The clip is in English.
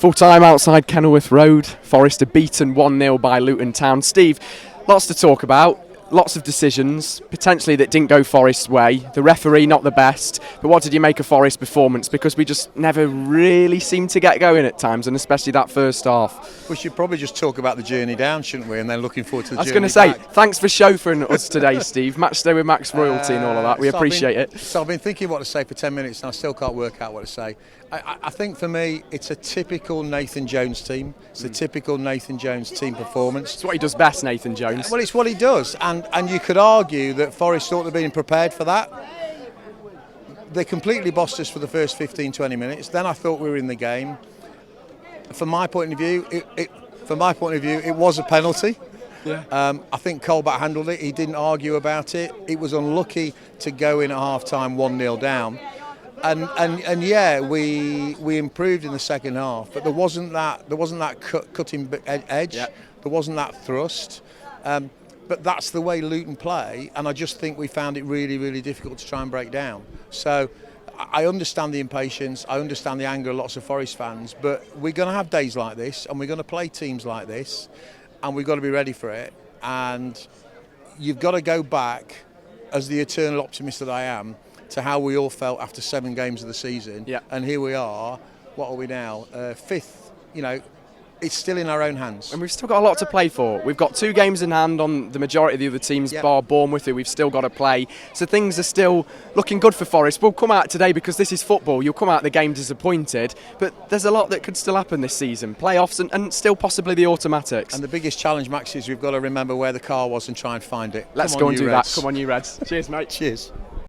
Full time outside Kenilworth Road. Forest are beaten 1-0 by Luton Town. Steve, lots to talk about. Lots of decisions, potentially that didn't go Forest's way. The referee not the best, but what did you make of Forest's performance? Because we just never really seemed to get going at times, and especially that first half. We should probably just talk about the journey down, shouldn't we? And then looking forward to the journey I was going to say, back. thanks for chauffeuring us today, Steve. Matchday with Max Royalty and all of that. We appreciate it. So I've been thinking what to say for 10 minutes and I still can't work out what to say. I think for me, it's a typical Nathan Jones team. It's a typical Nathan Jones team performance. It's what he does best, Nathan Jones. Well, it's what he does. And you could argue that Forest ought to have been prepared for that. They completely bossed us for the first 15, 20 minutes. Then I thought we were in the game. From my point of view, it was a penalty. Yeah. I think Colback handled it. He didn't argue about it. It was unlucky to go in at half-time 1-0 down. And yeah, we improved in the second half, but there wasn't that cutting edge. Yeah. There wasn't that thrust. But that's the way Luton play, and I just think we found it really, really difficult to try and break down. So I understand the impatience, I understand the anger of lots of Forest fans, but we're going to have days like this, and we're going to play teams like this, and we've got to be ready for it. And you've got to go back, as the eternal optimist that I am, to how we all felt after 7 games of the season. Yeah. And here we are. What are we now? 5th. You know, it's still in our own hands. And we've still got a lot to play for. We've got 2 games in hand on the majority of the other teams, bar Bournemouth, who we've still got to play. So things are still looking good for Forest. We'll come out today because this is football. You'll come out of the game disappointed, but there's a lot that could still happen this season. Playoffs and still possibly the automatics. And the biggest challenge, Max, is we've got to remember where the car was and try and find it. Let's go and do that. Come on, you Reds. Cheers, mate. Cheers.